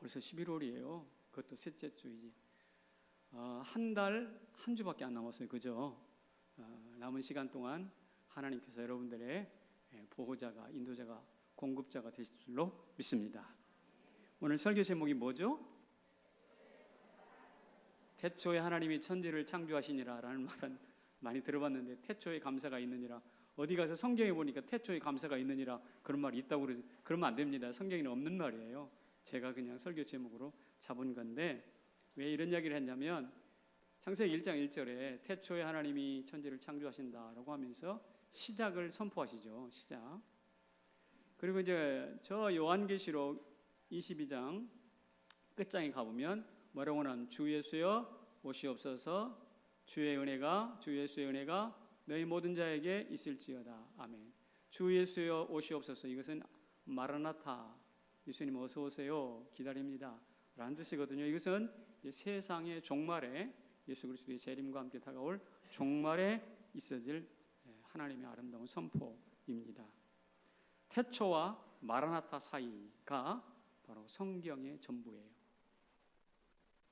벌써 11월이에요. 그것도 셋째 주이지. 한 달, 한 주밖에 안 남았어요. 그죠? 남은 시간 동안 하나님께서 여러분들의 보호자가, 인도자가, 공급자가 되실 줄로 믿습니다. 오늘 설교 제목이 뭐죠? 태초에 하나님이 천지를 창조하시니라 라는 말은 많이 들어봤는데, 태초에 감사가 있느니라, 어디 가서 성경에 보니까 태초에 감사가 있느니라 그런 말이 있다고 그러죠. 그러면 안 됩니다. 성경에는 없는 말이에요. 제가 그냥 설교 제목으로 잡은 건데, 왜 이런 이야기를 했냐면, 창세기 1장 1절에 태초에 하나님이 천지를 창조하신다라고 하면서 시작을 선포하시죠. 시작. 그리고 이제 저 요한계시록 22장 끝장에 가보면 뭐라고 하냐면, 주 예수여 오시옵소서, 주 예수의 은혜가 너희 모든 자에게 있을지어다. 아멘. 주 예수여 오시옵소서, 이것은 마라나타, 예수님 어서 오세요, 기다립니다 라는 뜻이거든요. 이것은 세상의 종말에 예수 그리스도의 재림과 함께 다가올 종말에 있어질 하나님의 아름다운 선포입니다. 태초와 마라나타 사이가 바로 성경의 전부예요.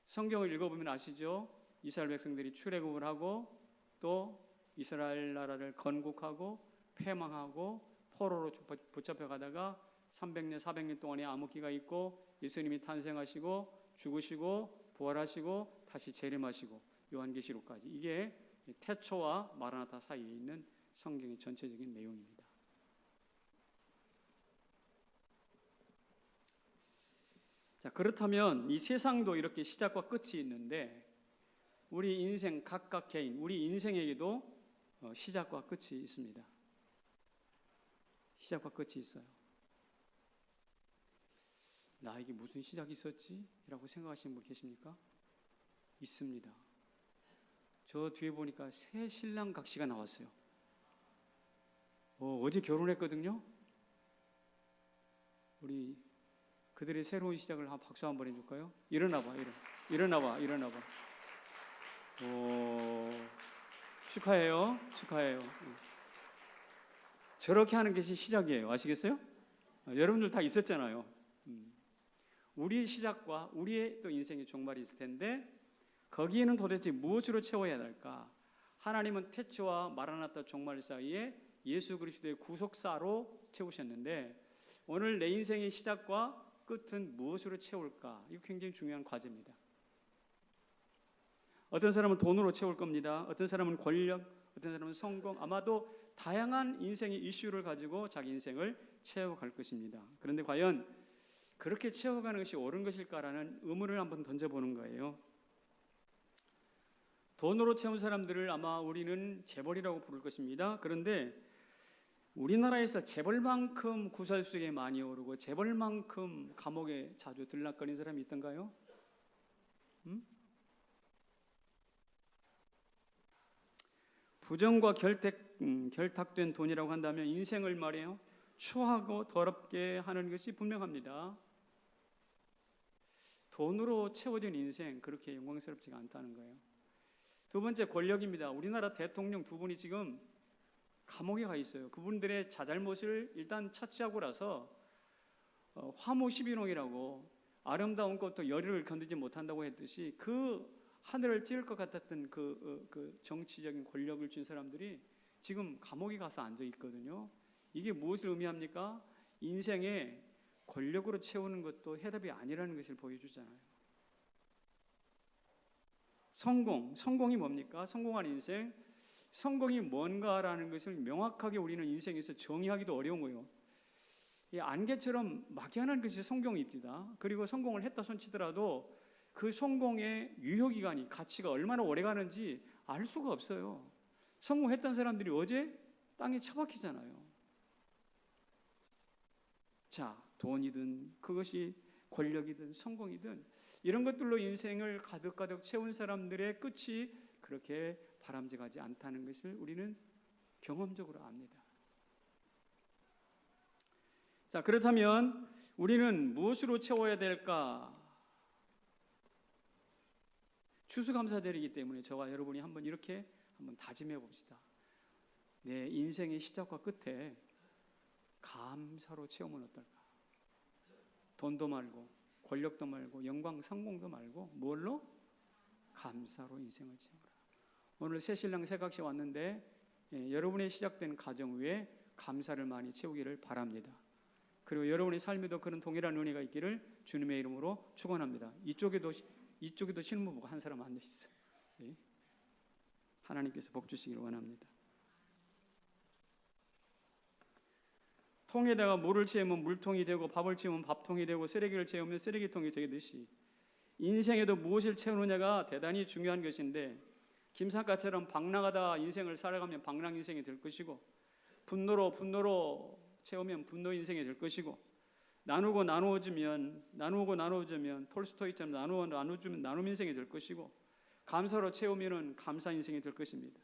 성경을 읽어보면 아시죠? 이스라엘 백성들이 출애굽을 하고 또 이스라엘 나라를 건국하고 패망하고 포로로 붙잡혀 가다가 300년 400년 동안의 암흑기가 있고, 예수님이 탄생하시고 죽으시고 부활하시고 다시 재림하시고 요한계시록까지, 이게 태초와 마라나타 사이에 있는 성경의 전체적인 내용입니다. 자, 그렇다면 이 세상도 이렇게 시작과 끝이 있는데, 우리 인생 각각 개인, 우리 인생에게도 시작과 끝이 있습니다. 시작과 끝이 있어요. 나에게 무슨 시작이 있었지? 라고 생각하시는 분 계십니까? 있습니다. 저 뒤에 보니까 새 신랑 각시가 나왔어요. 어제 결혼했거든요. 우리 그들의 새로운 시작을 박수 한번 해줄까요? 일어나봐. 축하해요. 저렇게 하는 것이 시작이에요. 아시겠어요? 여러분들 다 있었잖아요. 우리의 시작과 우리의 또 인생의 종말이 있을 텐데, 거기에는 도대체 무엇으로 채워야 될까? 하나님은 태초와 마라나타 종말 사이에 예수 그리스도의 구속사로 채우셨는데, 오늘 내 인생의 시작과 끝은 무엇으로 채울까? 이거 굉장히 중요한 과제입니다. 어떤 사람은 돈으로 채울 겁니다. 어떤 사람은 권력, 어떤 사람은 성공, 아마도 다양한 인생의 이슈를 가지고 자기 인생을 채워갈 것입니다. 그런데 과연 그렇게 채워가는 것이 옳은 것일까라는 의문을 한번 던져보는 거예요. 돈으로 채운 사람들을 아마 우리는 재벌이라고 부를 것입니다. 그런데 우리나라에서 재벌만큼 구설수에 많이 오르고 재벌만큼 감옥에 자주 들락거린 사람이 있던가요? 부정과 결탁된 돈이라고 한다면 인생을 말이에요, 추하고 더럽게 하는 것이 분명합니다. 돈으로 채워진 인생, 그렇게 영광스럽지가 않다는 거예요. 두 번째, 권력입니다. 우리나라 대통령 두 분이 지금 감옥에 가 있어요. 그분들의 자잘못을 일단 차치하고 나서 화무 12농이라고 아름다운 꽃도 열흘을 견디지 못한다고 했듯이, 그 하늘을 찌를 것 같았던 그 정치적인 권력을 쥔 사람들이 지금 감옥에 가서 앉아 있거든요. 이게 무엇을 의미합니까? 인생에 권력으로 채우는 것도 해답이 아니라는 것을 보여주잖아요. 성공이 뭡니까? 성공한 인생, 성공이 뭔가라는 것을 명확하게 우리는 인생에서 정의하기도 어려운 거예요. 이 안개처럼 막연한 것이 성공입니다. 그리고 성공을 했다 손치더라도 그 성공의 유효기간이, 가치가 얼마나 오래 가는지 알 수가 없어요. 성공했던 사람들이 어제 땅에 처박히잖아요. 자, 돈이든 그것이 권력이든 성공이든 이런 것들로 인생을 가득가득 채운 사람들의 끝이 그렇게 바람직하지 않다는 것을 우리는 경험적으로 압니다. 자, 그렇다면 우리는 무엇으로 채워야 될까? 추수감사절이기 때문에 저와 여러분이 한번 이렇게 한번 다짐해 봅시다. 내 인생의 시작과 끝에 감사로 채우면 어떨까? 돈도 말고 권력도 말고 영광 성공도 말고 뭘로? 감사로 인생을 채우라. 오늘 새신랑 새각시 왔는데 여러분의 시작된 가정 위에 감사를 많이 채우기를 바랍니다. 그리고 여러분의 삶에도 그런 동일한 은혜가 있기를 주님의 이름으로 축원합니다. 이쪽에도 신부부가 한 사람 앉아 있어. 하나님께서 복 주시기를 원합니다. 통에다가 물을 채우면 물통이 되고 밥을 채우면 밥통이 되고 쓰레기를 채우면 쓰레기통이 되듯이 인생에도 무엇을 채우느냐가 대단히 중요한 것인데 김삿갓처럼 방랑하다 인생을 살아가면 방랑 인생이 될 것이고 분노로 채우면 분노 인생이 될 것이고 나누고 나누어주면 톨스토이처럼 나눠주면 나눔 인생이 될 것이고 감사로 채우면 감사 인생이 될 것입니다.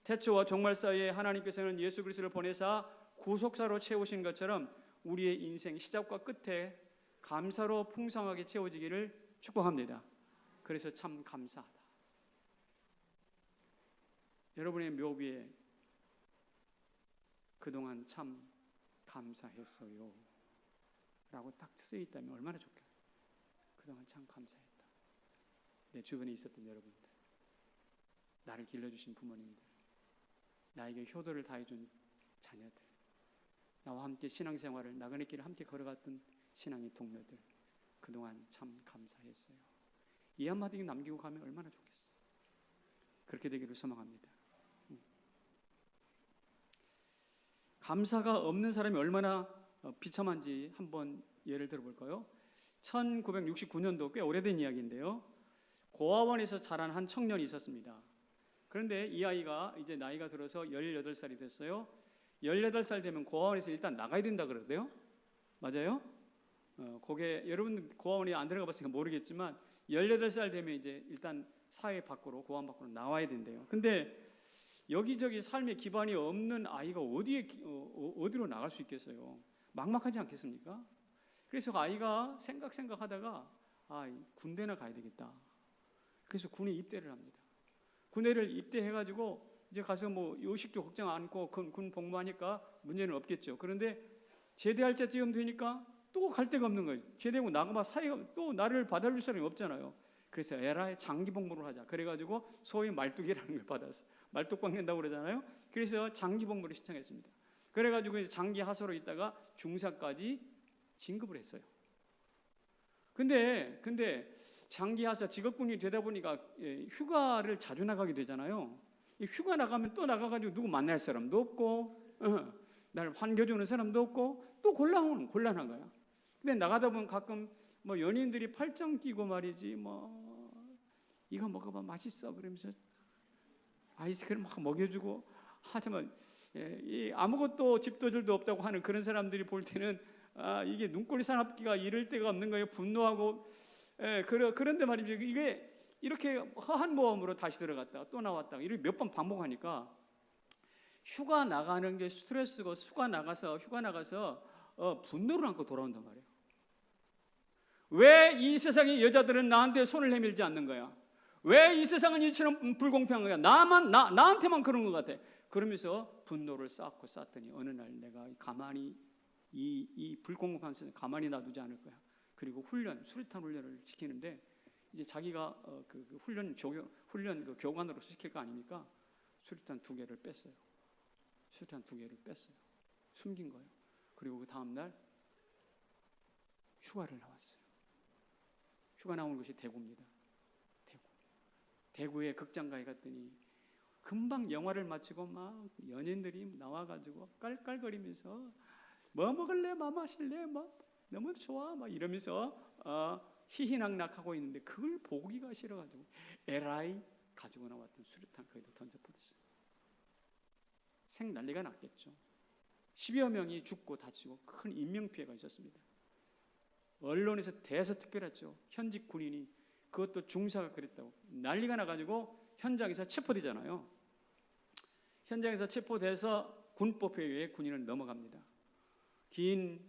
태초와 종말 사이에 하나님께서는 예수 그리스도를 보내사 구속사로 채우신 것처럼 우리의 인생 시작과 끝에 감사로 풍성하게 채워지기를 축복합니다. 그래서 참 감사하다. 여러분의 묘비에 그동안 참 감사했어요 라고 딱 쓰여 있다면 얼마나 좋겠어요. 그동안 참 감사했다. 내 주변에 있었던 여러분들, 나를 길러주신 부모님들, 나에게 효도를 다해준 자녀들, 나와 함께 신앙생활을 나그네 길을 함께 걸어갔던 신앙의 동료들, 그동안 참 감사했어요. 이 한마디 남기고 가면 얼마나 좋겠어요. 그렇게 되기를 소망합니다. 감사가 없는 사람이 얼마나 비참한지 한번 예를 들어볼까요? 1969년도 꽤 오래된 이야기인데요. 고아원에서 자란 한 청년이 있었습니다. 그런데 이 아이가 이제 나이가 들어서 18살이 됐어요. 18살 되면 고아원에서 일단 나가야 된다 그러대요. 맞아요? 거기에 여러분 고아원에 안 들어가 봤으니까 모르겠지만 18살 되면 이제 일단 사회 밖으로, 고아원 밖으로 나와야 된대요. 근데 여기저기 삶의 기반이 없는 아이가 어디로 나갈 수 있겠어요? 막막하지 않겠습니까? 그래서 아이가 생각하다가 군대나 가야 되겠다. 그래서 군에 입대를 합니다. 군대를 입대해가지고 이제 가서 뭐 요식도 걱정 않고 군 복무하니까 문제는 없겠죠. 그런데 제대할 때쯤 되니까 또 갈 데가 없는 거예요. 제대하고 나가면 사회가 또 나를 받아줄 사람이 없잖아요. 그래서 에라이 장기 복무를 하자. 그래가지고 소위 말뚝이라는 걸 받았어. 말뚝 박는다고 그러잖아요. 그래서 장기 복무를 신청했습니다. 그래가지고 이제 장기 하소로 있다가 중사까지 진급을 했어요. 근데 장기 하사 직업군이 되다 보니까 휴가를 자주 나가게 되잖아요. 휴가 나가면 또 나가가지고 누구 만날 사람도 없고 나를 반겨주는 사람도 없고 또 곤란한 거야. 근데 나가다 보면 가끔 뭐 연인들이 팔짱 끼고 말이지 뭐 이거 먹어봐 맛있어 그러면서 아이스크림 막 먹여주고 하지만 아무것도 집도질도 없다고 하는 그런 사람들이 볼 때는 이게 눈꼴 사납기가 이럴 데가 없는 거예요. 분노하고 그런데 말이죠. 이게 이렇게 허한 모험으로 다시 들어갔다가 또 나왔다가 이렇게 몇 번 반복하니까 휴가 나가는 게 스트레스고 휴가 나가서 분노를 안고 돌아온단 말이에요. 왜 이 세상의 여자들은 나한테 손을 내밀지 않는 거야? 왜 이 세상은 이처럼 불공평한 거야? 나한테만 그런 것 같아. 그러면서 분노를 쌓더니 어느 날 내가 가만히 이 불공평한 세상 가만히 놔두지 않을 거야. 그리고 수류탄 훈련을 시키는데 이제 자기가 그 훈련 그 교관으로서 시킬 거 아닙니까? 수류탄 2개를 뺐어요. 숨긴 거예요. 그리고 그 다음 날 휴가를 나왔어요. 휴가 나온 곳이 대구입니다. 대구에 극장가에 갔더니 금방 영화를 마치고 막 연예인들이 나와가지고 깔깔거리면서 뭐 먹을래, 뭐 마실래, 뭐 너무 좋아, 막 이러면서 희희낙낙하고 있는데 그걸 보기가 싫어가지고 에라이 가지고 나왔던 수류탄 거기다 던져버렸어요. 생난리가 났겠죠. 10여 명이 죽고 다치고 큰 인명피해가 있었습니다. 언론에서 대서특별했죠. 현직 군인이 그것도 중사가 그랬다고 난리가 나가지고 현장에서 체포되잖아요. 현장에서 체포돼서 군법회의에 군인을 넘어갑니다. 긴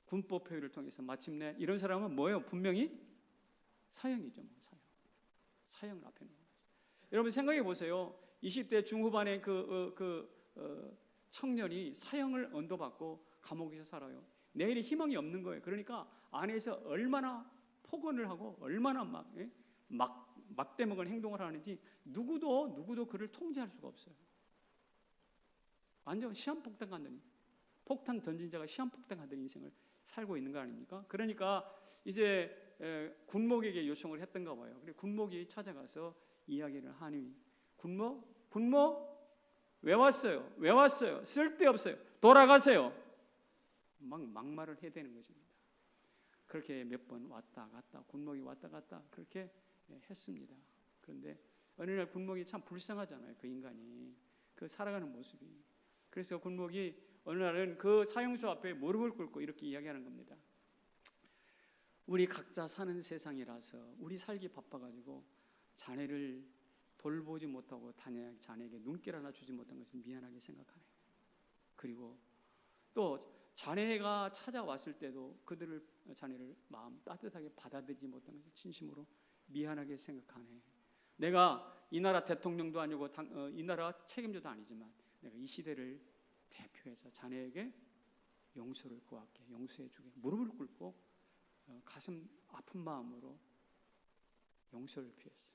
군법회의를 통해서 마침내 이런 사람은 뭐예요? 분명히 사형이죠. 사형 앞에 놓은 거죠. 여러분 생각해 보세요. 20대 중후반의 청년이 사형을 언도받고 감옥에서 살아요. 내일에 희망이 없는 거예요. 그러니까 안에서 얼마나 폭언을 하고 얼마나 막대먹은 행동을 하는지 누구도 그를 통제할 수가 없어요. 완전 시한폭탄 같은, 폭탄 던진 자가 시한폭탄 같은 인생을 살고 있는 거 아닙니까? 그러니까 이제 군목에게 요청을 했던가 봐요. 그리고 군목이 찾아가서 이야기를 하니, 군목 왜 왔어요? 왜 왔어요? 쓸데없어요. 돌아가세요. 막말을 해야 되는 것입니다. 그렇게 몇 번 왔다 갔다, 군목이 왔다 갔다 그렇게 했습니다. 그런데 어느 날 군목이 참 불쌍하잖아요. 그 인간이 그 살아가는 모습이. 그래서 군목이 어느 날은 그 사형수 앞에 무릎을 꿇고 이렇게 이야기하는 겁니다. 우리 각자 사는 세상이라서 우리 살기 바빠가지고 자네를 돌보지 못하고 자네에게 눈길 하나 주지 못한 것을 미안하게 생각하네. 그리고 또 자네가 찾아왔을 때도 자네를 마음 따뜻하게 받아들이지 못한 것을 진심으로 미안하게 생각하네. 내가 이 나라 대통령도 아니고 이 나라 책임자도 아니지만 내가 이 시대를 대표해서 자네에게 용서를 구할게. 용서해 주게. 무릎을 꿇고 가슴 아픈 마음으로 용서를 피했어요.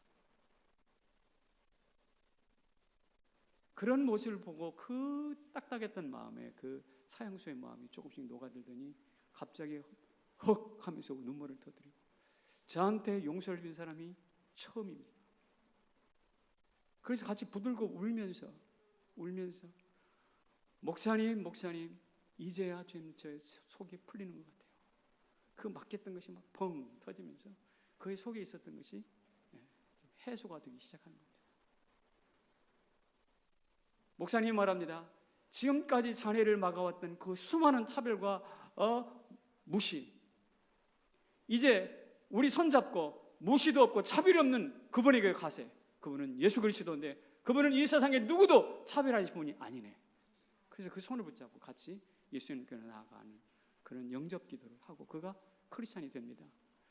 그런 모습을 보고 그 딱딱했던 마음에 그 사형수의 마음이 조금씩 녹아들더니 갑자기 헉 하면서 눈물을 터뜨리고, 저한테 용서를 빈 사람이 처음입니다. 그래서 같이 붙들고 울면서 목사님 이제야 좀 제 속이 풀리는 것 같아요. 그 막혔던 것이 막 펑 터지면서 그의 속에 있었던 것이 해소가 되기 시작하는 겁니다. 목사님 말합니다. 지금까지 자네를 막아왔던 그 수많은 차별과 무시, 이제 우리 손잡고 무시도 없고 차별이 없는 그분에게 가세. 그분은 예수 그리스도인데 그분은 이 세상에 누구도 차별하실 분이 아니네. 그래서 그 손을 붙잡고 같이 예수님께로 나아가는 그런 영접 기도를 하고 그가 크리스찬이 됩니다.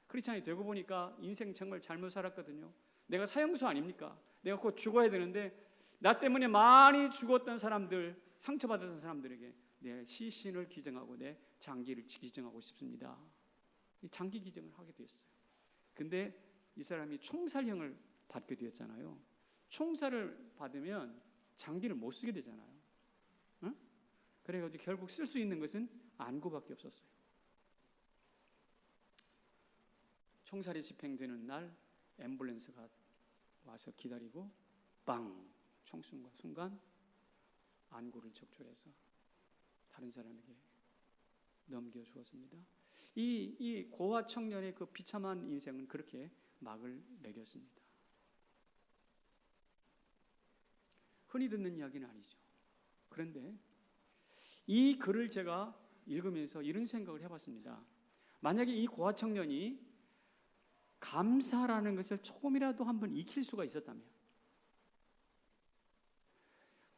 크리스찬이 되고 보니까 인생 정말 잘못 살았거든요. 내가 사형수 아닙니까? 내가 곧 죽어야 되는데 나 때문에 많이 죽었던 사람들, 상처받았던 사람들에게 내 시신을 기증하고 내 장기를 기증하고 싶습니다. 장기 기증을 하게 됐어요. 근데 이 사람이 총살형을 받게 되었잖아요. 총살을 받으면 장기를 못 쓰게 되잖아요. 응? 그래가지고 결국 쓸 수 있는 것은 안구밖에 없었어요. 총살이 집행되는 날 앰뷸런스가 와서 기다리고 빵! 총쏜 순간 안구를 적출해서 다른 사람에게 넘겨주었습니다. 이 고아 청년의 그 비참한 인생은 그렇게 막을 내렸습니다. 흔히 듣는 이야기는 아니죠. 그런데 이 글을 제가 읽으면서 이런 생각을 해봤습니다. 만약에 이 고아 청년이 감사라는 것을 조금이라도 한번 익힐 수가 있었다면,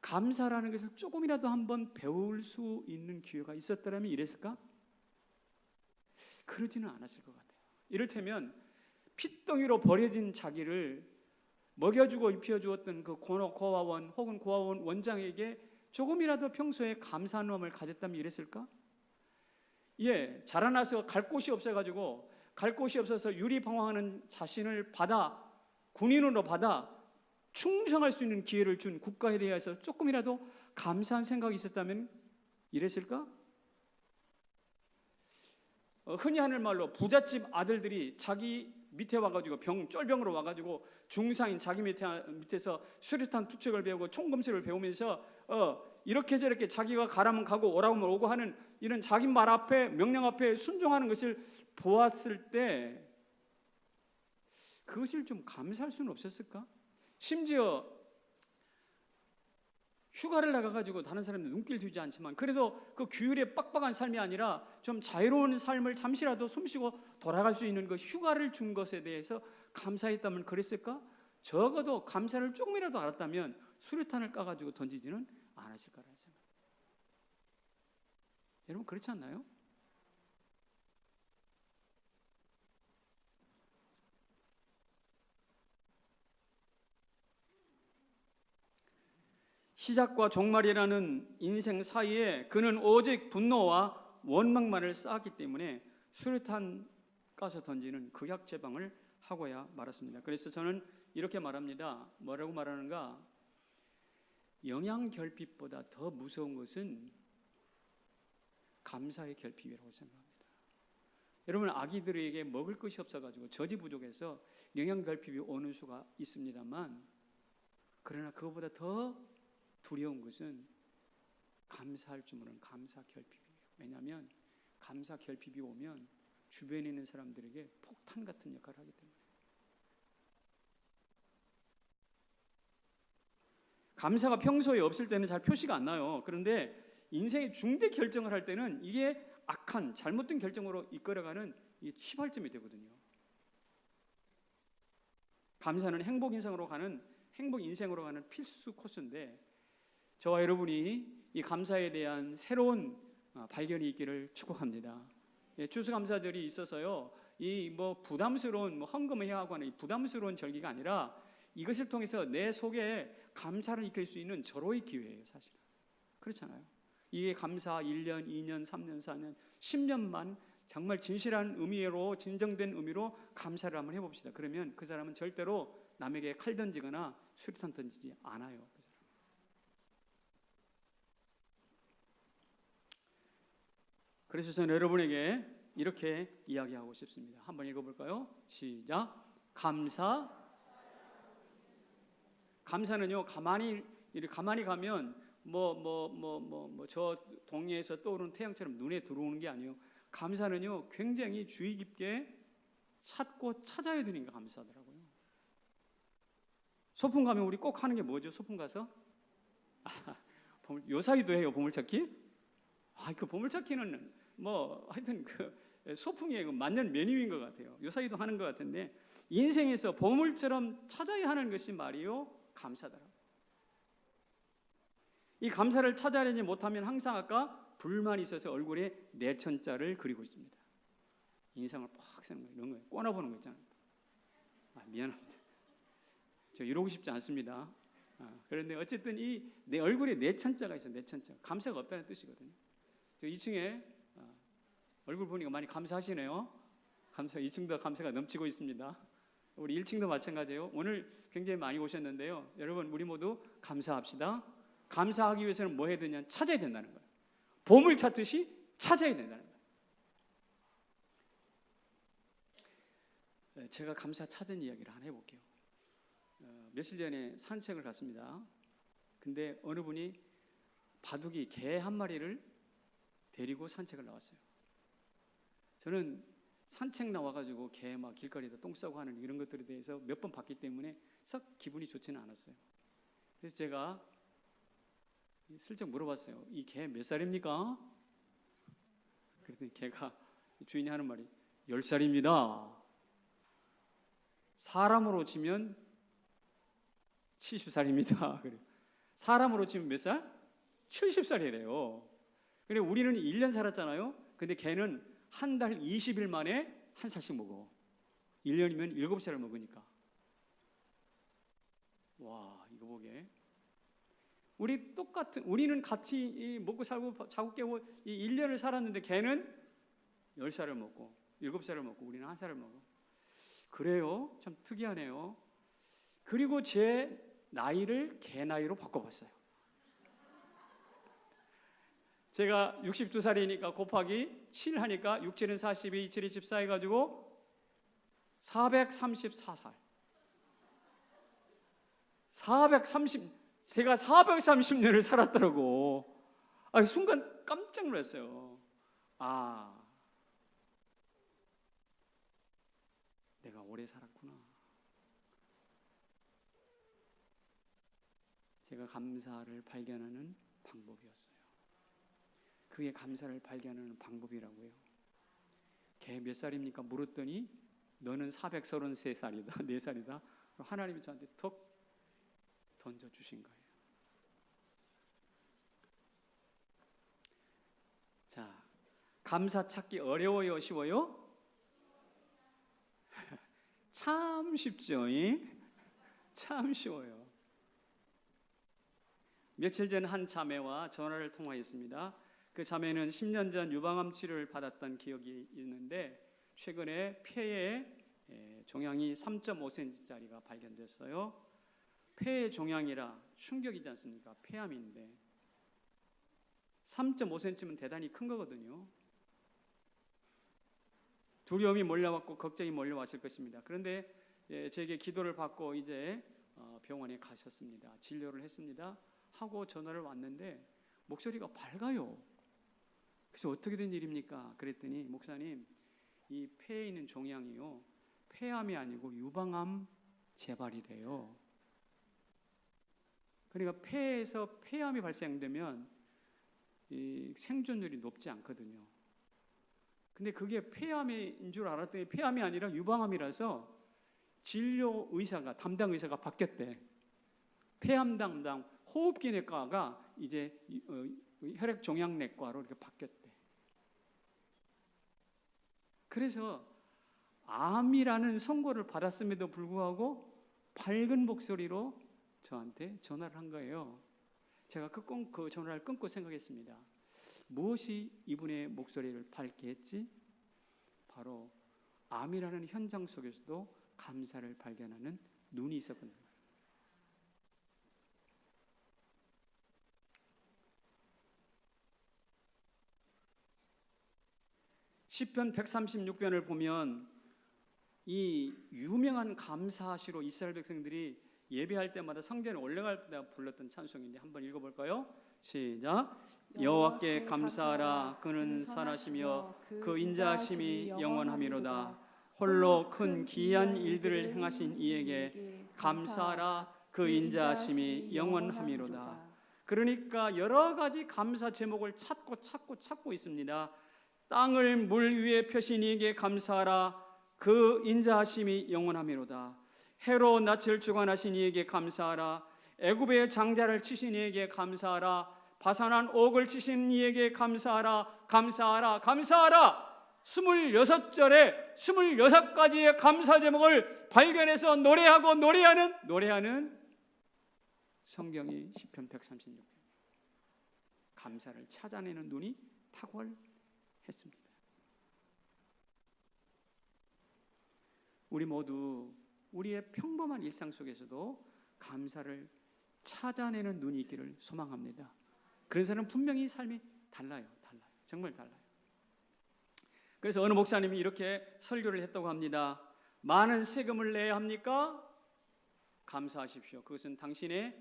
감사라는 것을 조금이라도 한번 배울 수 있는 기회가 있었더라면 이랬을까? 그러지는 않았을 것 같아요. 이를테면 핏덩이로 버려진 자기를 먹여주고 입혀주었던 그 고아원 혹은 고아원 원장에게 조금이라도 평소에 감사한 마음을 가졌다면 이랬을까? 예, 자라나서 갈 곳이 없어가지고 갈 곳이 없어서 유리방황하는 자신을 받아 군인으로 받아 충성할 수 있는 기회를 준 국가에 대해서 조금이라도 감사한 생각이 있었다면 이랬을까? 흔히 하는 말로 부잣집 아들들이 자기 밑에 와가지고 쫄병으로 와가지고 중상인 자기 밑에서 수류탄 투척을 배우고 총검술을 배우면서 이렇게 저렇게 자기가 가라면 가고 오라면 오고 하는 이런 자기 말 앞에 명령 앞에 순종하는 것을 보았을 때 그것을 좀 감사할 수는 없었을까? 심지어 휴가를 나가가지고 다른 사람들 눈길 주지 않지만 그래도 그 규율에 빡빡한 삶이 아니라 좀 자유로운 삶을 잠시라도 숨쉬고 돌아갈 수 있는 그 휴가를 준 것에 대해서 감사했다면 그랬을까? 적어도 감사를 조금이라도 알았다면 수류탄을 까가지고 던지지는 않았을 거라는 생각. 여러분 그렇지 않나요? 시작과 종말이라는 인생 사이에 그는 오직 분노와 원망만을 쌓았기 때문에 수류탄 까서 던지는 극약 제방을 하고야 말았습니다. 그래서 저는 이렇게 말합니다. 뭐라고 말하는가? 영양 결핍보다 더 무서운 것은 감사의 결핍이라고 생각합니다. 여러분, 아기들에게 먹을 것이 없어가지고 저지 부족해서 영양 결핍이 오는 수가 있습니다만, 그러나 그것보다 더 두려운 것은 감사할 줄 모르는 감사 결핍이에요. 왜냐하면 감사 결핍이 오면 주변에 있는 사람들에게 폭탄 같은 역할을 하기 때문에. 감사가 평소에 없을 때는 잘 표시가 안 나요. 그런데 인생의 중대 결정을 할 때는 이게 악한 잘못된 결정으로 이끌어가는 시발점이 되거든요. 감사는 행복 인생으로 가는 필수 코스인데, 저와 여러분이 이 감사에 대한 새로운 발견이 있기를 축복합니다. 추수감사절이 있어서요, 이 부담스러운 헌금을 해야 하고 하는 이 부담스러운 절기가 아니라 이것을 통해서 내 속에 감사를 익힐 수 있는 절호의 기회예요, 사실은. 그렇잖아요. 이게 감사 1년, 2년, 3년, 4년, 10년만 정말 진실한 의미로, 진정된 의미로 감사를 한번 해봅시다. 그러면 그 사람은 절대로 남에게 칼 던지거나 수류탄 던지지 않아요. 그 사람. 그래서 저는 여러분에게 이렇게 이야기하고 싶습니다. 한번 읽어볼까요? 시작. 감사는요, 가만히 가면 저 동해에서 떠오르는 태양처럼 눈에 들어오는 게 아니에요. 감사는요, 굉장히 주의 깊게 찾고 찾아야 되는 게 감사하더라고요. 소풍 가면 우리 꼭 하는 게 뭐죠? 소풍 가서 요사이도 해요, 보물찾기. 그 보물찾기는 하여튼 소풍의 만년 메뉴인 것 같아요. 요사이도 하는 것 같은데, 인생에서 보물처럼 찾아야 하는 것이 말이요, 감사더라고요. 이 감사를 찾아내지 못하면 항상 아까 불만이 있어서 얼굴에 내천자를 그리고 있습니다. 인상을 팍 쓰는 거예요. 이런 거예요. 꼬나보는 거 있잖아요. 미안합니다. 저 이러고 싶지 않습니다. 그런데 어쨌든 이 내 얼굴에 내천자가 있어요. 내천자. 감사가 없다는 뜻이거든요. 저 2층에 얼굴 보니까 많이 감사하시네요. 2층도 감사가 넘치고 있습니다. 우리 1층도 마찬가지예요. 오늘 굉장히 많이 오셨는데요. 여러분, 우리 모두 감사합시다. 감사하기 위해서는 뭐 해야 되냐? 찾아야 된다는 거예요. 보물 찾듯이 찾아야 된다는 거예요. 제가 감사 찾은 이야기를 하나 해볼게요. 며칠 전에 산책을 갔습니다. 근데 어느 분이 바둑이 개 한 마리를 데리고 산책을 나왔어요. 저는 산책 나와가지고 개 막 길거리에서 똥 싸고 하는 이런 것들에 대해서 몇 번 봤기 때문에 썩 기분이 좋지는 않았어요. 그래서 제가 슬쩍 물어봤어요. 이 개 몇 살입니까? 그랬더니 개가, 주인이 하는 말이 10살입니다. 사람으로 치면 70살입니다. 그래요. 사람으로 치면 몇 살? 70살이래요. 근데 우리는 1년 살았잖아요. 근데 걔는 한 달 20일 만에 한 살씩 먹어. 1년이면 7살을 먹으니까. 와, 이거 보게. 우리는 같이 먹고 살고 자고 깨고 이 1년을 살았는데 걔는 10살을 먹고 7살을 먹고 우리는 한 살을 먹어. 그래요? 참 특이하네요. 그리고 제 나이를 개 나이로 바꿔봤어요. 제가 62살이니까 곱하기 7 하니까 6, 7은 42, 2, 7이 14 해가지고 434살. 제가 430년을 살았더라고. 순간 깜짝 놀랐어요. 내가 오래 살았구나. 제가 감사를 발견하는 방법이었어요. 그게 감사를 발견하는 방법이라고요. 걔 몇 살입니까? 물었더니 너는 433살이다, 4살이다. 하나님이 저한테 턱 던져주신 거예요. 자, 감사 찾기 어려워요, 쉬워요? 참 쉽죠. 참 쉬워요. 며칠 전 한 자매와 전화를 통화했습니다. 그 자매는 10년 전 유방암 치료를 받았던 기억이 있는데 최근에 폐에 종양이 3.5cm짜리가 발견됐어요. 폐의 종양이라 충격이지 않습니까? 폐암인데 3.5cm면 대단히 큰 거거든요. 두려움이 몰려왔고 걱정이 몰려왔을 것입니다. 그런데 제게 기도를 받고 이제 병원에 가셨습니다. 진료를 했습니다. 하고 전화를 왔는데 목소리가 밝아요. 그래서 어떻게 된 일입니까? 그랬더니 목사님, 이 폐에 있는 종양이요, 폐암이 아니고 유방암 재발이래요. 그러니까 폐에서 폐암이 발생되면 이 생존율이 높지 않거든요. 근데 그게 폐암인 줄 알았더니 폐암이 아니라 유방암이라서 진료 의사가, 담당 의사가 바뀌었대. 폐암 담당 호흡기내과가 이제 혈액종양내과로 이렇게 바뀌었대. 그래서 암이라는 선고를 받았음에도 불구하고 밝은 목소리로 저한테 전화를 한 거예요. 제가 그 전화를 끊고 생각했습니다. 무엇이 이분의 목소리를 밝게 했지? 바로 암이라는 현장 속에서도 감사를 발견하는 눈이 있었거든요. 시편 136편을 보면 이 유명한 감사시로 이스라엘 백성들이 예배할 때마다 성전에 올라갈 때 불렀던 찬송인데 한번 읽어볼까요? 시작. 여호와께 감사하라. 그는 선하시며 그 인자하심이 영원하미로다. 홀로 큰 기이한 일들을 행하신 이에게 감사하라. 그 인자하심이 영원하미로다. 그러니까 여러 가지 감사 제목을 찾고 있습니다. 땅을 물 위에 펴신 이에게 감사하라. 그 인자하심이 영원하미로다. 해로 낯을 주관하신 이에게 감사하라. 애굽의 장자를 치신 이에게 감사하라. 바산한 옥을 치신 이에게 감사하라. 감사하라. 감사하라. 26절에 26가지의 감사 제목을 발견해서 노래하는 성경이 시편 136편. 감사를 찾아내는 눈이 탁월했습니다. 우리 모두 우리의 평범한 일상 속에서도 감사를 찾아내는 눈이 있기를 소망합니다. 그런 사람은 분명히 삶이 달라요. 정말 달라요. 그래서 어느 목사님이 이렇게 설교를 했다고 합니다. 많은 세금을 내야 합니까? 감사하십시오. 그것은 당신의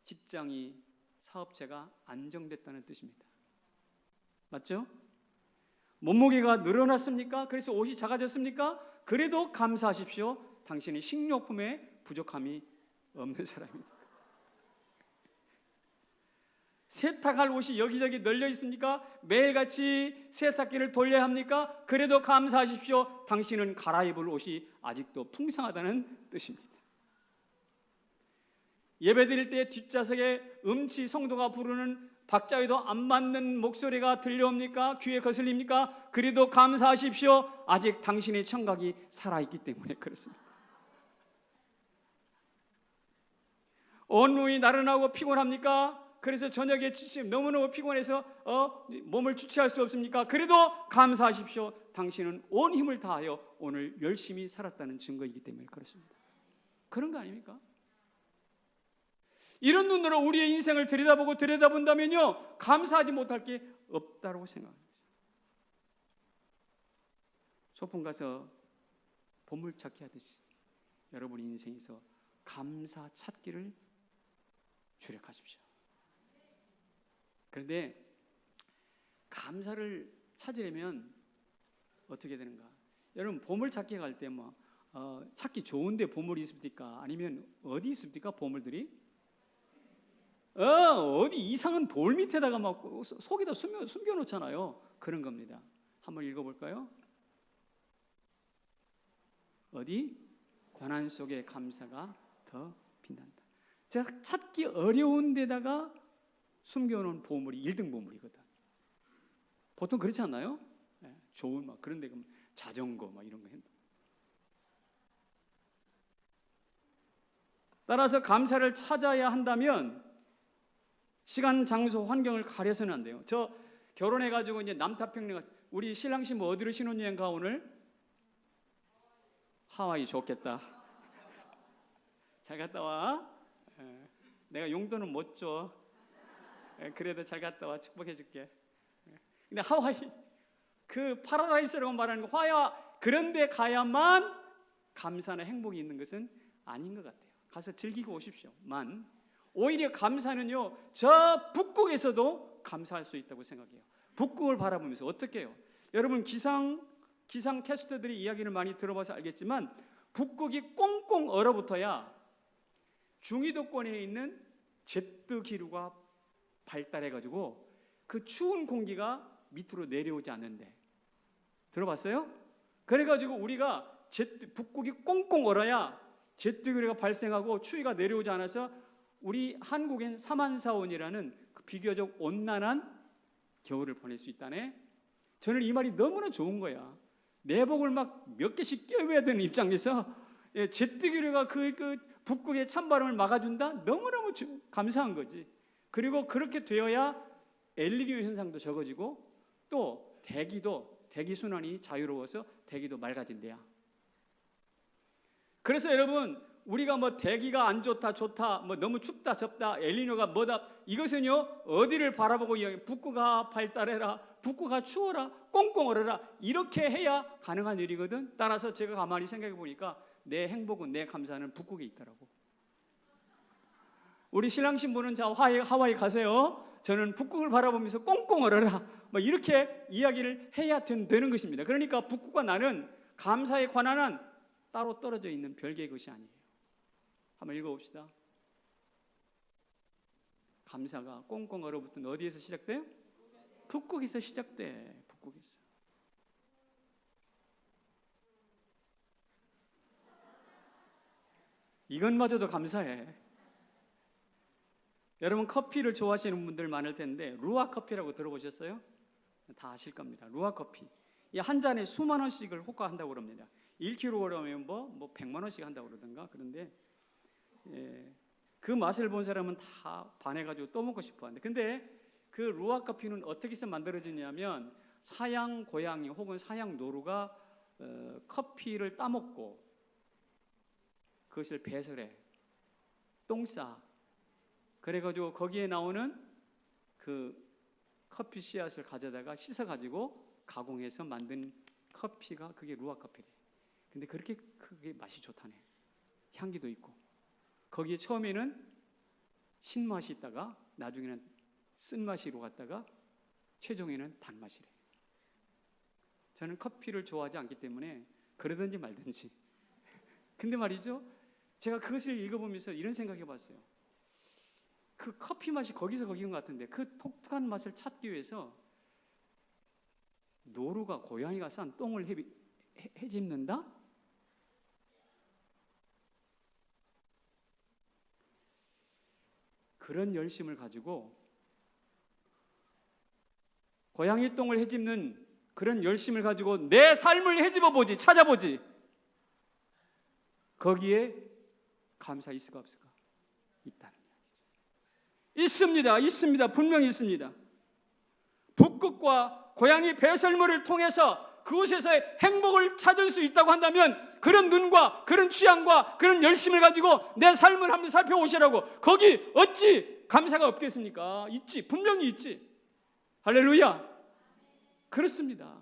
직장이, 사업체가 안정됐다는 뜻입니다. 맞죠? 몸무게가 늘어났습니까? 그래서 옷이 작아졌습니까? 그래도 감사하십시오. 당신의 식료품에 부족함이 없는 사람입니다. 세탁할 옷이 여기저기 널려 있습니까? 매일같이 세탁기를 돌려야 합니까? 그래도 감사하십시오. 당신은 갈아입을 옷이 아직도 풍성하다는 뜻입니다. 예배드릴 때 뒷좌석에 음치 성도가 부르는 박자에도 안 맞는 목소리가 들려옵니까? 귀에 거슬립니까? 그래도 감사하십시오. 아직 당신의 청각이 살아있기 때문에 그렇습니다. 온몸이 나른하고 피곤합니까? 그래서 저녁에 너무너무 피곤해서 몸을 주체할 수 없습니까? 그래도 감사하십시오. 당신은 온 힘을 다하여 오늘 열심히 살았다는 증거이기 때문에 그렇습니다. 그런 거 아닙니까? 이런 눈으로 우리의 인생을 들여다본다면요, 감사하지 못할 게 없다고 생각합니다. 소풍 가서 보물찾기 하듯이 여러분의 인생에서 감사 찾기를 주력하십시오. 그런데 감사를 찾으려면 어떻게 되는가? 여러분 보물찾기 갈 때 찾기 좋은데 보물이 있습니까? 아니면 어디 있습니까? 보물들이? 어디 이상한 돌 밑에다가 막 속에다 숨겨놓잖아요. 그런 겁니다. 한번 읽어볼까요? 어디? 고난 속에 감사가 더 빛난다. 제가 찾기 어려운 데다가 숨겨놓은 보물이 1등 보물이거든. 보통 그렇지 않나요? 네, 좋은 그런 데 가면 자전거 이런 거 한다. 따라서 감사를 찾아야 한다면 시간, 장소, 환경을 가려서는 안 돼요. 저 결혼해가지고 이제 남태평양, 우리 신랑 신부 어디로 신혼여행 가 오늘? 하와이. 좋겠다. 잘 갔다 와. 내가 용돈은 못 줘. 그래도 잘 갔다 와. 축복해 줄게. 근데 하와이, 그 파라다이스라고 말하는 거, 그런데 가야만 감사나 행복이 있는 것은 아닌 것 같아요. 가서 즐기고 오십시오만, 오히려 감사는요, 저 북극에서도 감사할 수 있다고 생각해요. 북극을 바라보면서 어떻게 해요? 여러분 기상 캐스터들이 이야기를 많이 들어봐서 알겠지만, 북극이 꽁꽁 얼어붙어야 중위도권에 있는 제트 기류가 발달해가지고 그 추운 공기가 밑으로 내려오지 않는데, 들어봤어요? 그래가지고 우리가 북극이 꽁꽁 얼어야 제트 기류가 발생하고 추위가 내려오지 않아서 우리 한국엔 사만사온이라는 그 비교적 온난한 겨울을 보낼 수 있다네. 저는 이 말이 너무나 좋은 거야. 내복을 막 몇 개씩 껴입어야 되는 입장에서 제트 기류가 그 북극의 찬바람을 막아준다? 너무너무 감사한 거지. 그리고 그렇게 되어야 엘니뇨 현상도 적어지고, 또 대기 순환이 자유로워서 대기도 맑아진대야. 그래서 여러분, 우리가 뭐 대기가 안 좋다, 뭐 너무 춥다, 덥다, 엘니뇨가 뭐다, 이것은요, 어디를 바라보고 북극아 발달해라, 북극아 추워라, 꽁꽁 얼어라, 이렇게 해야 가능한 일이거든. 따라서 제가 가만히 생각해 보니까 내 행복은, 내 감사는 북극에 있더라고. 우리 신랑 신부는 자 하와이 가세요. 저는 북극을 바라보면서 꽁꽁 얼어라, 뭐 이렇게 이야기를 해야 되는 것입니다. 그러니까 북극과 나는 감사에 관한 한 따로 떨어져 있는 별개의 것이 아니에요. 한번 읽어봅시다. 감사가 꽁꽁 얼어붙은 어디에서 시작돼요? 북극에서 시작돼. 북극에서. 이것마저도 감사해. 여러분 커피를 좋아하시는 분들 많을 텐데, 루아 커피라고 들어보셨어요? 다 아실 겁니다. 루아 커피. 이 한 잔에 수만 원씩을 호가한다고 그럽니다. 1kg면 뭐 100만 원씩 한다고 그러던가. 그런데 그 맛을 본 사람은 다 반해가지고 또 먹고 싶어 하는데, 근데 그 루아 커피는 어떻게 해서 만들어지냐면, 사양 고양이 혹은 사양 노루가 커피를 따먹고 그것을 배설해, 똥 싸. 그래가지고 거기에 나오는 그 커피 씨앗을 가져다가 씻어가지고 가공해서 만든 커피가, 그게 루아 커피래. 근데 그렇게 그게 맛이 좋다네. 향기도 있고. 거기에 처음에는 신맛이 있다가 나중에는 쓴맛으로 갔다가 최종에는 단맛이래. 저는 커피를 좋아하지 않기 때문에 그러든지 말든지. 근데 말이죠, 제가 그것을 읽어보면서 이런 생각해 봤어요. 그 커피 맛이 거기서 거기인 것 같은데, 그 독특한 맛을 찾기 위해서 노루가, 고양이가 싼 똥을 헤집는다? 그런 열심을 가지고, 고양이 똥을 헤집는 그런 열심을 가지고 내 삶을 헤집어 보지, 찾아보지. 거기에 감사 있을까 없을까? 있다는 이야기죠. 있습니다. 분명히 있습니다. 북극과 고양이 배설물을 통해서 그곳에서의 행복을 찾을 수 있다고 한다면, 그런 눈과 그런 취향과 그런 열심을 가지고 내 삶을 한번 살펴보시라고. 거기 어찌 감사가 없겠습니까? 있지, 분명히 있지. 할렐루야. 그렇습니다.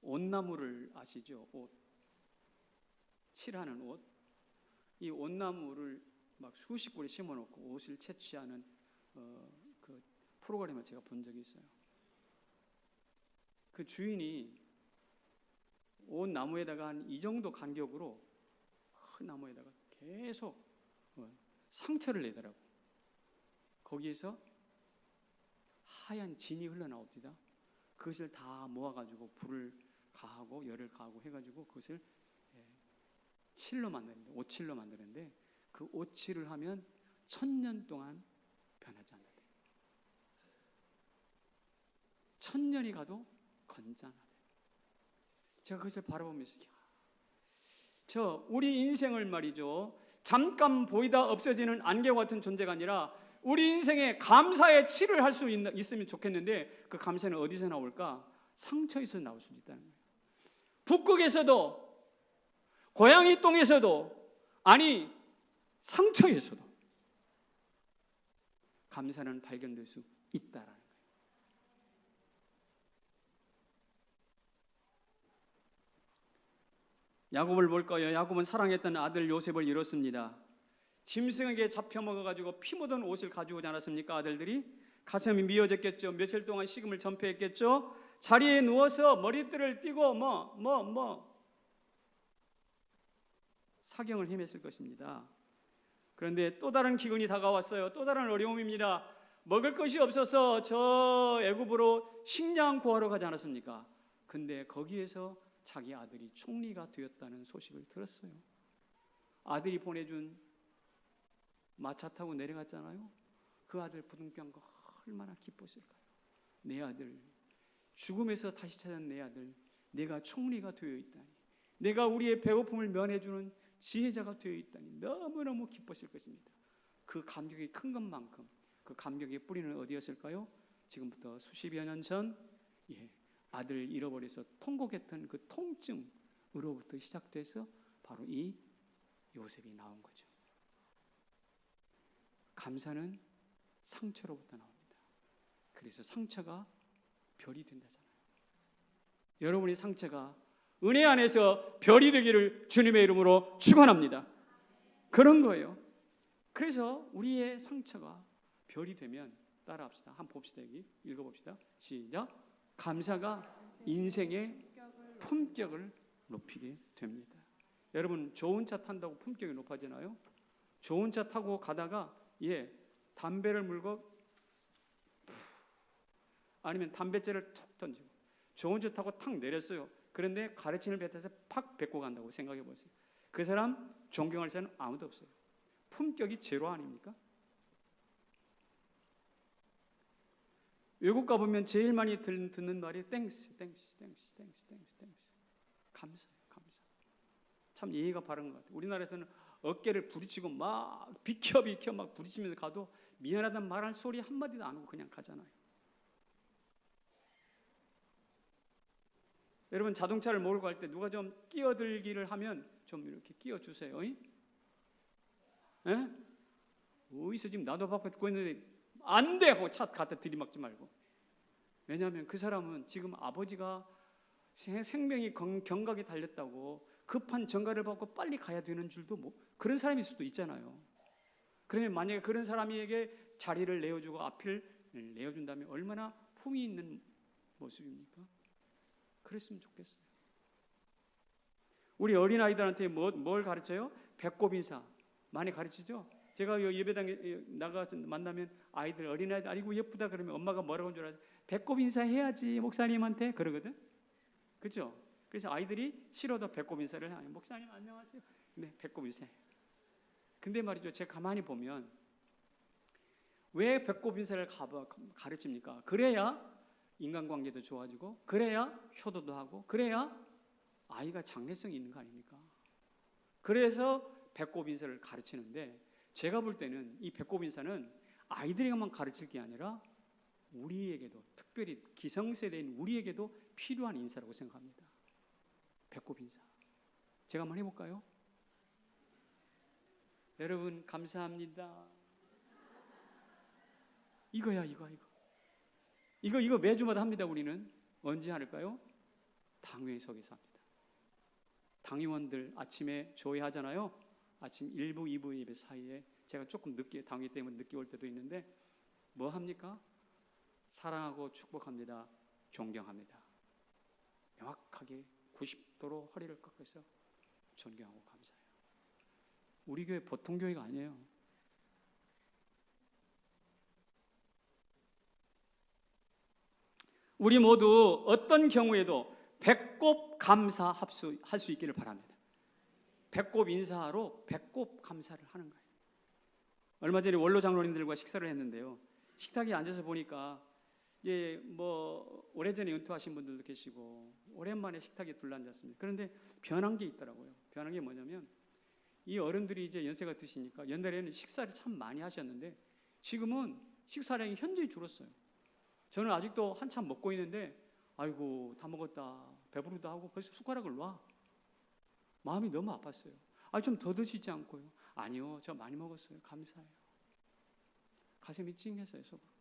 온나무를 아시죠? 옷, 칠하는 옷. 이 온나무를 막 수십 그루 심어놓고 옷을 채취하는 그 프로그램을 제가 본 적이 있어요. 그 주인이 온 나무에다가 한 이 정도 간격으로 큰 나무에다가 계속 상처를 내더라고. 거기에서 하얀 진이 흘러나옵니다. 그것을 다 모아가지고 불을 가하고 열을 가하고 해가지고 그것을 칠로 만드는데, 옷칠로 만드는데, 그 옷칠을 하면 1000년 동안 변하지 않는다. 1000년이 가도 건장하다. 제가 그것을 바라보면서, 우리 인생을 말이죠, 잠깐 보이다 없어지는 안개 같은 존재가 아니라 우리 인생에 감사의 치를 할 수 있으면 좋겠는데 그 감사는 어디서 나올까? 상처에서 나올 수 있다는 거예요. 북극에서도 고양이 똥에서도 아니 상처에서도 감사는 발견될 수 있다라는 거예요. 야곱을 볼까요? 야곱은 사랑했던 아들 요셉을 잃었습니다. 짐승에게 잡혀먹어가지고 피 묻은 옷을 가지고 오지 않았습니까? 아들들이 가슴이 미어졌겠죠. 며칠 동안 식음을 전폐했겠죠. 자리에 누워서 머리띠를 띠고 사경을 헤맸을 것입니다. 그런데 또 다른 기근이 다가왔어요. 또 다른 어려움입니다. 먹을 것이 없어서 저 애굽으로 식량 구하러 가지 않았습니까? 근데 거기에서 자기 아들이 총리가 되었다는 소식을 들었어요. 아들이 보내준 마차 타고 내려갔잖아요. 그 아들 부둥켜 거 얼마나 기뻤을까요? 내 아들, 죽음에서 다시 찾은 내 아들, 내가 총리가 되어 있다니, 내가 우리의 배고픔을 면해주는 지혜자가 되어 있다니 너무너무 기뻤을 것입니다. 그 감격이 큰 것만큼 그 감격의 뿌리는 어디였을까요? 지금부터 수십여 년 전 아들 잃어버려서 통곡했던 그 통증으로부터 시작돼서 바로 이 요셉이 나온 거죠. 감사는 상처로부터 나옵니다. 그래서 상처가 별이 된다잖아요. 여러분의 상처가 은혜 안에서 별이 되기를 주님의 이름으로 축원합니다. 그런 거예요. 그래서 우리의 상처가 별이 되면 따라합시다. 한번 봅시다. 여기 읽어봅시다. 시작. 감사가 인생의 품격을 높이게 됩니다. 여러분 좋은 차 탄다고 품격이 높아지나요? 좋은 차 타고 가다가 담배를 물고 아니면 담배째를 툭 던지고 좋은 차 타고 탁 내렸어요. 그런데 가르침을 뱉어서 팍 뱉고 간다고 생각해 보세요. 그 사람 존경할 사람은 아무도 없어요. 품격이 제로 아닙니까? 외국 가보면 제일 많이 듣는 말이 땡스. 감사해요. 감사. 참 예의가 바른 것 같아요. 우리나라에서는 어깨를 부딪히고 막 비켜 막 부딪히면서 가도 미안하다는 말할 소리 한마디도 안 하고 그냥 가잖아요. 여러분 자동차를 몰고 갈 때 누가 좀 끼어들기를 하면 좀 이렇게 끼어주세요. 어디서 지금 나도 바빠 죽고 있는데 안 돼! 하고 차 갖다 들이막지 말고. 왜냐하면 그 사람은 지금 아버지가 생명이 경각에 달렸다고 급한 전가를 받고 빨리 가야 되는 줄도 그런 사람일 수도 있잖아요. 그러면 만약에 그런 사람에게 자리를 내어주고 앞을 내어준다면 얼마나 품이 있는 모습입니까? 그랬으면 좋겠어요. 우리 어린아이들한테 뭘 가르쳐요? 배꼽 인사 많이 가르치죠? 제가 예배당에 나가서 만나면 아이들, 어린아이들 아이고 예쁘다 그러면 엄마가 뭐라고 하는 줄 알아요? 배꼽 인사해야지 목사님한테 그러거든. 그렇죠? 그래서 아이들이 싫어도 배꼽 인사를 해요. 목사님 안녕하세요. 네, 배꼽 인사해요. 근데 말이죠, 제가 가만히 보면 왜 배꼽 인사를 가르칩니까? 그래야 인간관계도 좋아지고, 그래야 효도도 하고, 그래야 아이가 장래성이 있는 거 아닙니까? 그래서 배꼽 인사를 가르치는데, 제가 볼 때는 이 배꼽 인사는 아이들에게만 가르칠 게 아니라 우리에게도, 특별히 기성세대인 우리에게도 필요한 인사라고 생각합니다. 배꼽 인사. 제가 한번 해볼까요? 여러분 감사합니다. 이거야 이거 매주마다 합니다. 우리는 언제 할까요? 당회석에서 합니다. 당의원들 아침에 조회하잖아요. 아침 1부, 2부 예배 사이에 제가 조금 늦게, 당회 때문에 늦게 올 때도 있는데 뭐 합니까? 사랑하고 축복합니다. 존경합니다. 명확하게 90도로 허리를 꺾어서 존경하고 감사해요. 우리 교회 보통 교회가 아니에요. 우리 모두 어떤 경우에도 배꼽 감사할 수 있기를 바랍니다. 배꼽 인사로 배꼽 감사를 하는 거예요. 얼마 전에 원로 장로님들과 식사를 했는데요. 식탁에 앉아서 보니까 오래전에 은퇴하신 분들도 계시고 오랜만에 식탁에 둘러앉았습니다. 그런데 변한 게 있더라고요. 변한 게 뭐냐면 이 어른들이 이제 연세가 드시니까 옛날에는 식사를 참 많이 하셨는데 지금은 식사량이 현저히 줄었어요. 저는 아직도 한참 먹고 있는데 아이고 다 먹었다 배부르다 하고 벌써 숟가락을 놔. 마음이 너무 아팠어요. 좀 더 드시지 않고요. 아니요, 저 많이 먹었어요. 감사해요. 가슴이 찡했어요, 속으로.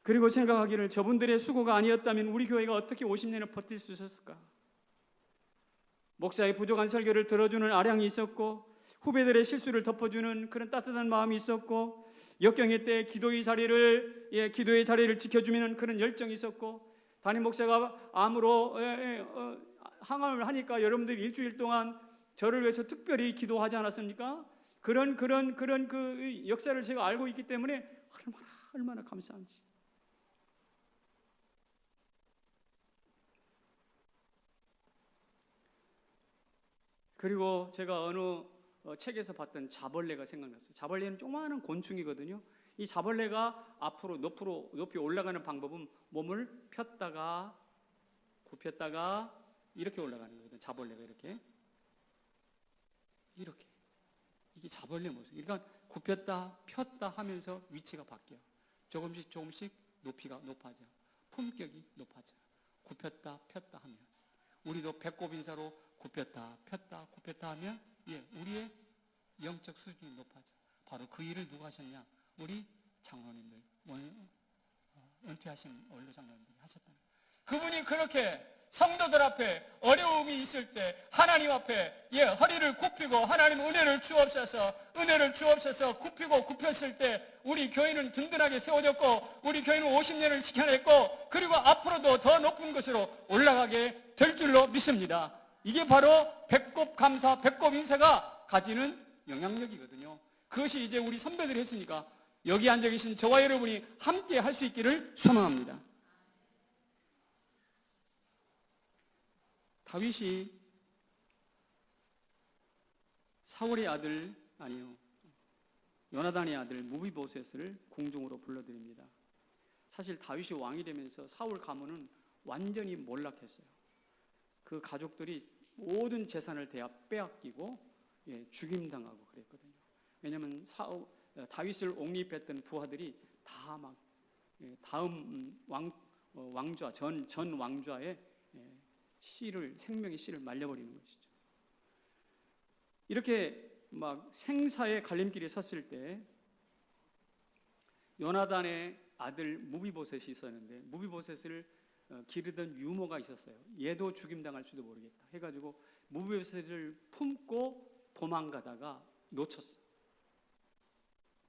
그리고 생각하기를 저분들의 수고가 아니었다면 우리 교회가 어떻게 50년을 버틸 수 있었을까? 목사의 부족한 설교를 들어주는 아량이 있었고 후배들의 실수를 덮어주는 그런 따뜻한 마음이 있었고 역경의 때 기도의 자리를 지켜주는 그런 열정이 있었고 담임 목사가 암으로 항암을 하니까 여러분들이 일주일 동안 저를 위해서 특별히 기도하지 않았습니까? 그런 그 역사를 제가 알고 있기 때문에 얼마나 감사한지. 그리고 제가 어느 책에서 봤던 자벌레가 생각났어요. 자벌레는 조그마한 곤충이거든요. 이 자벌레가 앞으로 높이 올라가는 방법은 몸을 폈다가 굽혔다가 이렇게 올라가는 거거든요. 자벌레가 이렇게 이게 자벌레 모습. 그러니까 굽혔다 폈다 하면서 위치가 바뀌어. 조금씩 높이가 높아져. 품격이 높아져. 굽혔다 폈다 하면 우리도 배꼽 인사로 굽혔다 폈다 하면 우리의 영적 수준이 높아져. 바로 그 일을 누가 하셨냐? 우리 장로님들, 은퇴하신 원로 장로님들이 하셨다. 그분이 그렇게 성도들 앞에 어려움이 있을 때 하나님 앞에 허리를 굽히고 하나님 은혜를 주옵소서 굽히고 굽혔을 때 우리 교회는 든든하게 세워졌고 우리 교회는 50년을 지켜냈고 그리고 앞으로도 더 높은 곳으로 올라가게 될 줄로 믿습니다. 이게 바로 배꼽 감사, 배꼽 인사가 가지는 영향력이거든요. 그것이 이제 우리 선배들이 했으니까 여기 앉아 계신 저와 여러분이 함께 할 수 있기를 소망합니다. 다윗이 사울의 아들 요나단의 아들 무비보셋을 궁중으로 불러드립니다. 사실 다윗이 왕이 되면서 사울 가문은 완전히 몰락했어요. 그 가족들이 모든 재산을 다 빼앗기고 죽임당하고 그랬거든요. 왜냐하면 다윗을 옹립했던 부하들이 다 막 다음 왕좌 전 왕좌의 생명의 씨를 말려버리는 것이죠. 이렇게 막 생사의 갈림길에 섰을 때 요나단의 아들 무비보셋이 있었는데 무비보셋을 기르던 유모가 있었어요. 얘도 죽임당할 수도 모르겠다 해가지고 무비보셋을 품고 도망가다가 놓쳤어.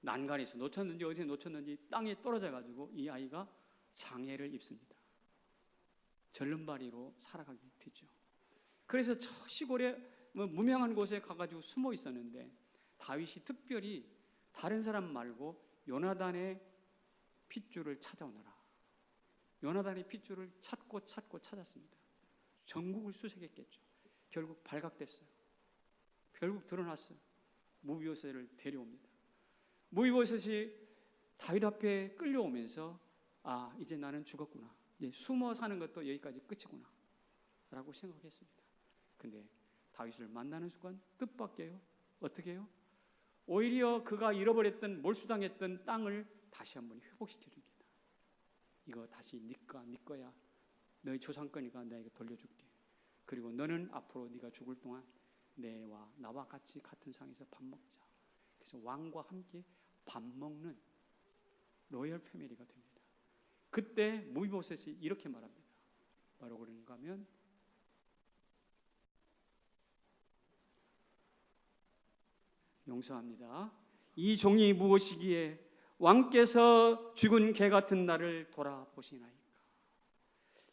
난간에서 놓쳤는지 어디서 놓쳤는지 땅에 떨어져가지고 이 아이가 장애를 입습니다. 절름발이로 살아가게 되죠. 그래서 저 시골에 무명한 곳에 가가지고 숨어 있었는데 다윗이 특별히 다른 사람 말고 요나단의 핏줄을 찾아오너라. 요나단의 핏줄을 찾고 찾았습니다. 전국을 수색했겠죠. 결국 발각됐어요. 결국 드러났어요. 무비보셋을 데려옵니다. 무비보셋이 다윗 앞에 끌려오면서 이제 나는 죽었구나. 이제 숨어 사는 것도 여기까지 끝이구나 라고 생각했습니다. 근데 다윗을 만나는 순간 뜻밖에요. 어떻게 해요? 오히려 그가 잃어버렸던 몰수당했던 땅을 다시 한번 회복시켜 줍니다. 이거 다시 네 거야. 너희 조상거니까 내가 돌려줄게. 그리고 너는 앞으로 네가 죽을 동안 나와 같이 같은 상에서 밥 먹자. 그래서 왕과 함께 밥 먹는 로열 패밀리가 됩니다. 그때 무비보셋이 이렇게 말합니다. 바로 그런가 하면 용서합니다. 이 종이 무엇이기에 왕께서 죽은 개 같은 나를 돌아보시나이까.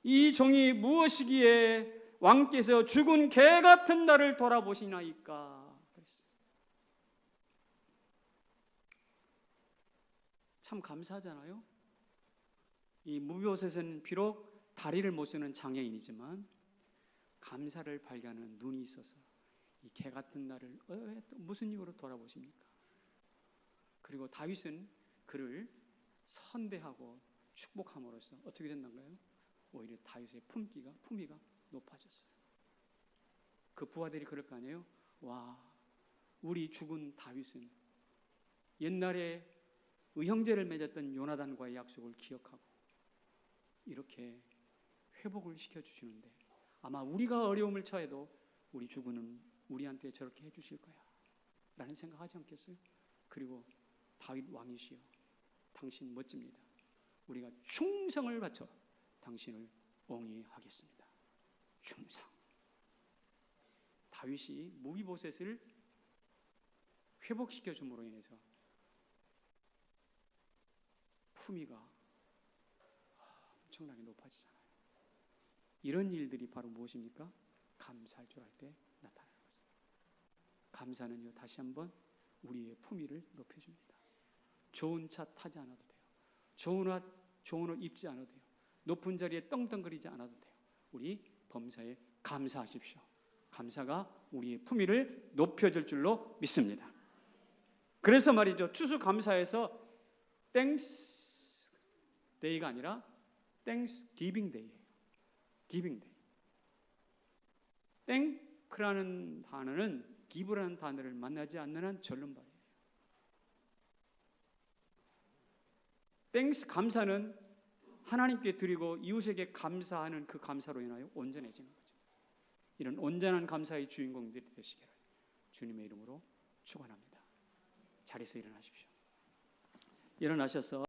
이 종이 무엇이기에 왕께서 죽은 개 같은 나를 돌아보시나이까. 참 감사하잖아요. 이 무비보셋은 비록 다리를 못 쓰는 장애인이지만 감사를 발견하는 눈이 있어서 이 개 같은 나를 또 무슨 이유로 돌아보십니까? 그리고 다윗은 그를 선대하고 축복함으로써 어떻게 됐는가요? 오히려 다윗의 품위가 높아졌어요. 그 부하들이 그럴 거 아니에요? 와, 우리 죽은 다윗은 옛날에 의형제를 맺었던 요나단과의 약속을 기억하고 이렇게 회복을 시켜주시는데 아마 우리가 어려움을 처해도 우리 주군은 우리한테 저렇게 해주실 거야 라는 생각하지 않겠어요? 그리고 다윗 왕이시여, 당신 멋집니다. 우리가 충성을 바쳐 당신을 옹이하겠습니다. 충성. 다윗이 무비보셋을 회복시켜 줌으로 인해서 품위가 엄청나게 높아지잖아요. 이런 일들이 바로 무엇입니까? 감사할 줄 알 때 나타나는 거죠. 감사는요, 다시 한번 우리의 품위를 높여줍니다. 좋은 차 타지 않아도 돼요. 좋은 옷 입지 않아도 돼요. 높은 자리에 떵떵거리지 않아도 돼요. 우리 범사에 감사하십시오. 감사가 우리의 품위를 높여줄 줄로 믿습니다. 그래서 말이죠, 추수감사에서 땡스 데이가 아니라 땡스 기빙 데이예요. 기빙 데이. 땡크라는 단어는 기브라는 단어를 만나지 않는 한 절름발이에요. 땡스 감사는 하나님께 드리고 이웃에게 감사하는 그 감사로 인하여 온전해지는 거죠. 이런 온전한 감사의 주인공들이 되시기를 주님의 이름으로 축원합니다. 자리에서 일어나십시오. 일어나셔서